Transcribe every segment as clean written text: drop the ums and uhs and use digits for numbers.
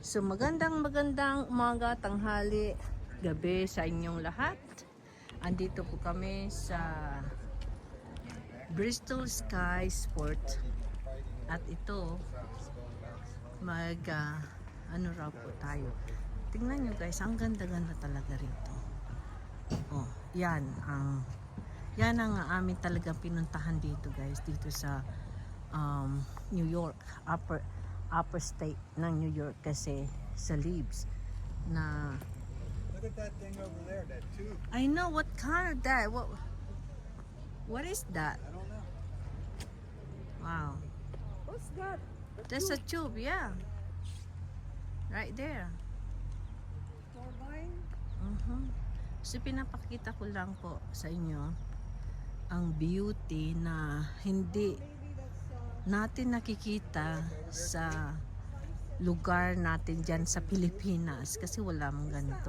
So magandang umaga, tanghali, gabi sa inyong lahat. Andito po kami sa Bristol Sky Sport. At ito ano raw po tayo. Tingnan nyo guys, ang ganda-ganda talaga rito. Oh, yan ang amin talagang pinuntahan dito guys, dito sa New York, upper state ng New York, kasi sa Leaves na Look at that thing over there, that tube. I know what kind of that. What is that? I don't know. Wow. What's that? That's a tube, yeah. Right there. Turbine? So pinapakita ko lang po sa inyo ang beauty na hindi Maybe that's natin nakikita sa lugar natin dyan sa Pilipinas, kasi wala mong ganito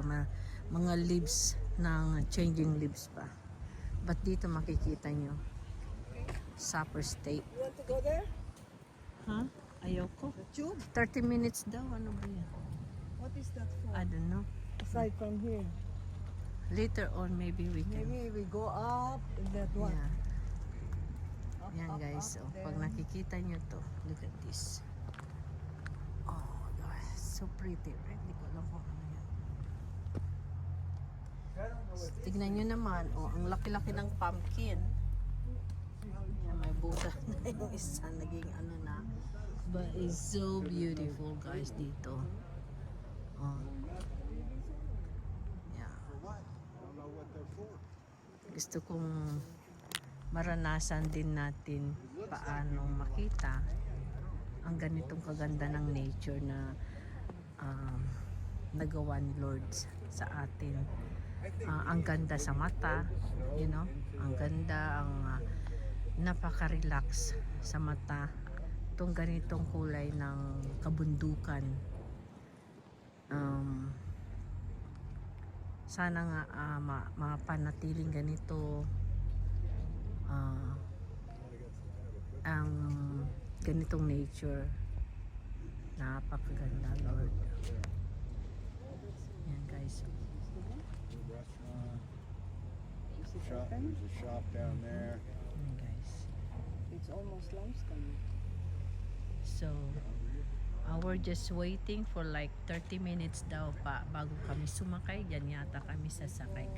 mga leaves ng changing leaves pa, but dito makikita nyo sa upper state. you want to go there? Ayoko. The tube? 30 minutes daw, ano ba yan? What is that for? I don't know. Aside from here. Later on maybe we can. Maybe we go up in that one. Yeah. Up, Yan up, guys, up, pag then- nakikita nyo to, look at this. Oh God, so pretty, right? Hindi ko alam kung ano yan. I don't know what this Tignan nyo naman, oh, ang laki-laki ng pumpkin. Yan, may buta na yung isa, naging ano na. But it's so beautiful guys dito. Oh. Yeah. for what? I don't know what they're for. Gusto kong maranasan din natin paano makita ang ganitong kaganda ng nature na nagawa ni Lord sa atin. Ang ganda sa mata, you know, ang ganda, ang napaka-relax sa mata itong ganitong kulay ng kabundukan. Sana nga mapanatiling ganito ang ganitong nature. Napakaganda, Lord. Yan guys. Restaurant. Is it Shop. open? There's a shop down there. Yan guys. It's almost lunchtime. So we're just waiting for like 30 minutes daw pa bago kami sumakay. Diyan yata kami sasakay.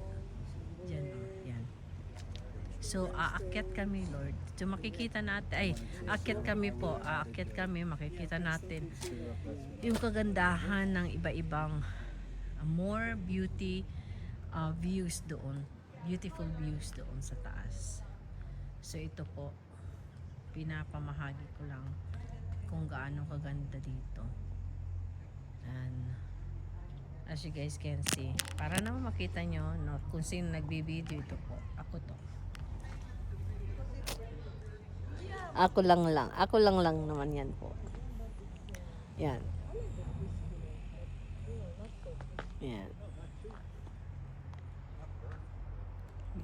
Diyan, yan. So aakyat kami, Lord. So makikita natin, aakyat kami po. Aakyat kami, makikita natin yung kagandahan ng iba-ibang more beauty views doon. Beautiful views doon sa taas. So ito po, pinapamahagi ko lang kung gaano kaganda dito. And as you guys can see, para naman makita nyo no, kung sino nagbibideo, ito po. Ako to. Ako lang naman yan po. Yan. Yan.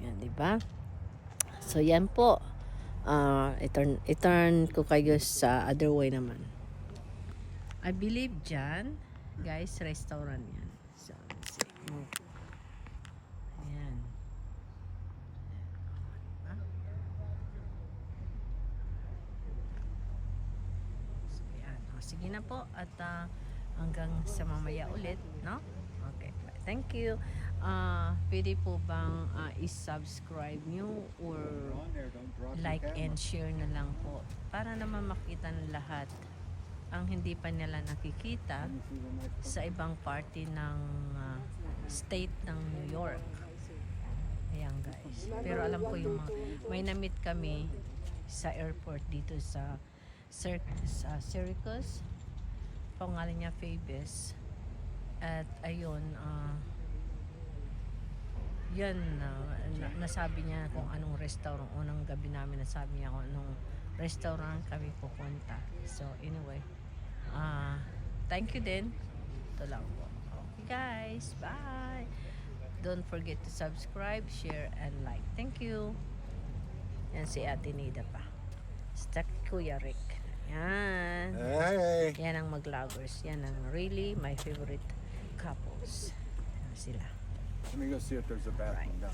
Yan, diba? So yan po. I-turn ko kayo sa other way naman. I believe dyan, guys, restaurant yan. So, let's see. Ayan. So, ayan. O, sige na po. At hanggang sa mamaya ulit, no? Okay. Thank you. Pwede po bang i-subscribe nyo or On there, don't drop like your camera. and share na lang po para naman makita ng lahat ang hindi pa nila nakikita Let me see the next one. sa ibang party ng state ng New York. Ayan guys. Pero alam ko yung may na-meet kami sa airport dito sa Syracuse. Pangalan niya Phoebus. At ayun, yan, nasabi niya kung anong restaurant. Unang gabi namin nasabi niya kung anong restaurant kami pupunta. So anyway, thank you din. Ito lang po. Okay guys, bye. Don't forget to subscribe, share, and like. Thank you. Yan si Ate Nida pa. Stuck Kuya Rick. Yan. Hey. Yan ang mag-vloggers. Yan ang really my favorite couples. Yan sila. Let me go see if there's a bathroom down.